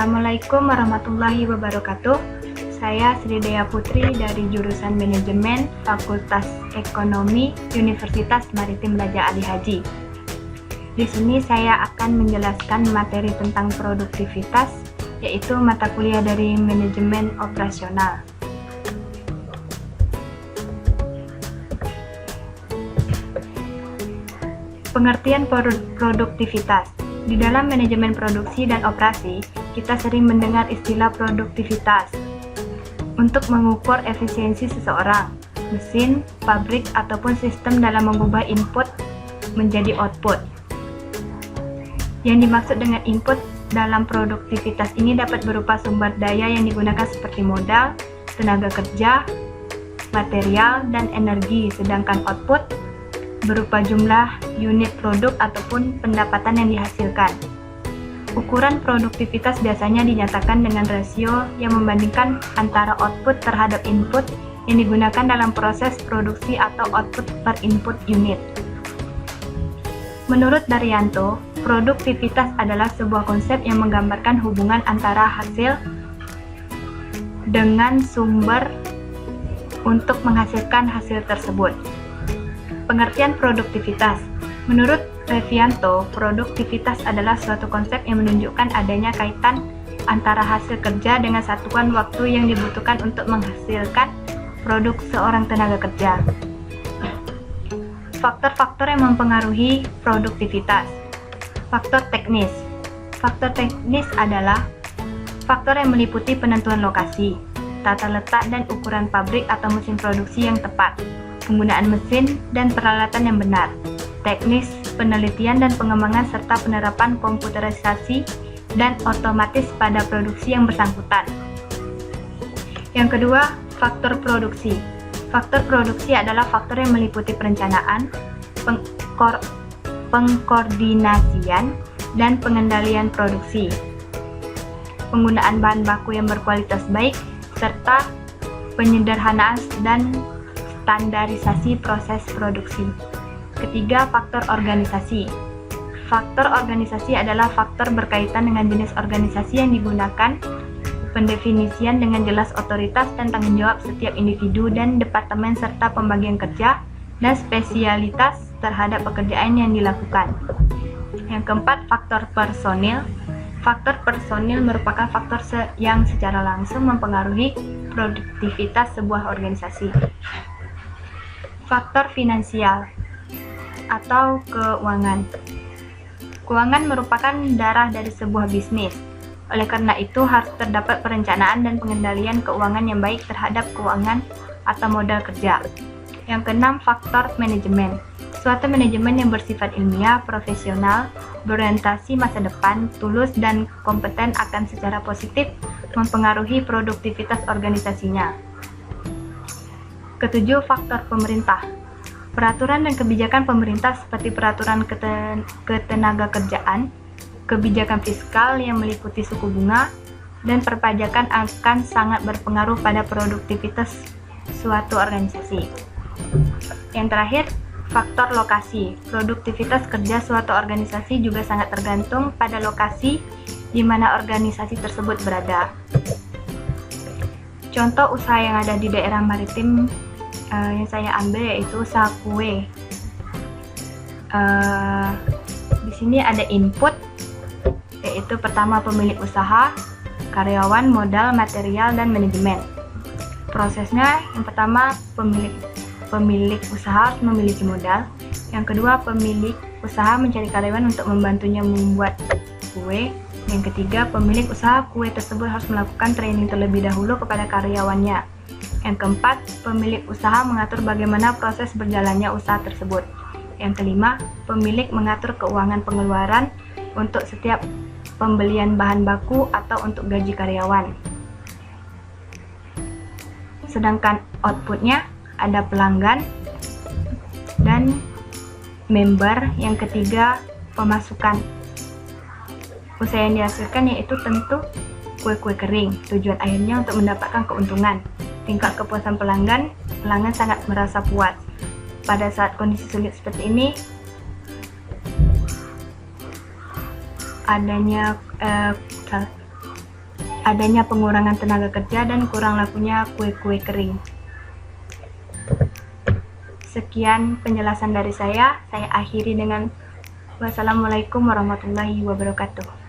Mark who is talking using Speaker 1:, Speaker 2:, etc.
Speaker 1: Assalamualaikum warahmatullahi wabarakatuh. Saya Sri Dea Putri dari jurusan Manajemen Fakultas Ekonomi Universitas Maritim Raja Ali Haji. Di sini saya akan menjelaskan materi tentang produktivitas, yaitu mata kuliah dari Manajemen Operasional. Pengertian produktivitas. Di dalam manajemen produksi dan operasi, kita sering mendengar istilah produktivitas untuk mengukur efisiensi seseorang, mesin, pabrik, ataupun sistem dalam mengubah input menjadi output. Yang dimaksud dengan input dalam produktivitas ini dapat berupa sumber daya yang digunakan seperti modal, tenaga kerja, material, dan energi, sedangkan output berupa jumlah unit produk ataupun pendapatan yang dihasilkan. Ukuran produktivitas biasanya dinyatakan dengan rasio yang membandingkan antara output terhadap input yang digunakan dalam proses produksi atau output per input unit. Menurut Daryanto, produktivitas adalah sebuah konsep yang menggambarkan hubungan antara hasil dengan sumber untuk menghasilkan hasil tersebut. Pengertian produktivitas. Menurut Revianto, produktivitas adalah suatu konsep yang menunjukkan adanya kaitan antara hasil kerja dengan satuan waktu yang dibutuhkan untuk menghasilkan produk seorang tenaga kerja. Faktor-faktor yang mempengaruhi produktivitas. Faktor teknis. Faktor teknis adalah faktor yang meliputi penentuan lokasi, tata letak dan ukuran pabrik atau mesin produksi yang tepat, penggunaan mesin dan peralatan yang benar, teknis, penelitian dan pengembangan serta penerapan komputerisasi dan otomatis pada produksi yang bersangkutan. Yang kedua, faktor produksi. Faktor produksi adalah faktor yang meliputi perencanaan, pengkoordinasian, dan pengendalian produksi, penggunaan bahan baku yang berkualitas baik, serta penyederhanaan dan standarisasi proses produksi. Ketiga, faktor organisasi. Faktor organisasi adalah faktor berkaitan dengan jenis organisasi yang digunakan, pendefinisian dengan jelas otoritas dan tanggung jawab setiap individu dan departemen serta pembagian kerja dan spesialitas terhadap pekerjaan yang dilakukan. Yang keempat, faktor personil. Faktor personil merupakan faktor yang secara langsung mempengaruhi produktivitas sebuah organisasi. Faktor finansial atau keuangan. Keuangan merupakan darah dari sebuah bisnis. Oleh karena itu, harus terdapat perencanaan dan pengendalian keuangan yang baik terhadap keuangan atau modal kerja. Yang keenam, faktor manajemen. Suatu manajemen yang bersifat ilmiah, profesional, berorientasi masa depan, tulus, dan kompeten akan secara positif mempengaruhi produktivitas organisasinya. Ketujuh, faktor pemerintah. Peraturan dan kebijakan pemerintah seperti peraturan ketenaga kerjaan, kebijakan fiskal yang meliputi suku bunga, dan perpajakan akan sangat berpengaruh pada produktivitas suatu organisasi. Yang terakhir, faktor lokasi. Produktivitas kerja suatu organisasi juga sangat tergantung pada lokasi di mana organisasi tersebut berada. Contoh usaha yang ada di daerah maritim yang saya ambil yaitu usaha kue. Di sini ada input, yaitu pertama pemilik usaha, karyawan, modal, material, dan manajemen. Prosesnya, yang pertama pemilik usaha harus memiliki modal. Yang kedua, pemilik usaha mencari karyawan untuk membantunya membuat kue. Yang ketiga, pemilik usaha kue tersebut harus melakukan training terlebih dahulu kepada karyawannya. Yang keempat, pemilik usaha mengatur bagaimana proses berjalannya usaha tersebut. Yang kelima, pemilik mengatur keuangan pengeluaran untuk setiap pembelian bahan baku atau untuk gaji karyawan. Sedangkan outputnya ada pelanggan dan member. Yang ketiga, pemasukan. Usaha yang dihasilkan yaitu tentu kue-kue kering. Tujuan akhirnya untuk mendapatkan keuntungan. Tingkat kepuasan pelanggan sangat merasa puas. Pada saat kondisi sulit seperti ini, adanya pengurangan tenaga kerja dan kurang lakunya kue-kue kering. Sekian penjelasan dari saya akhiri dengan wassalamualaikum warahmatullahi wabarakatuh.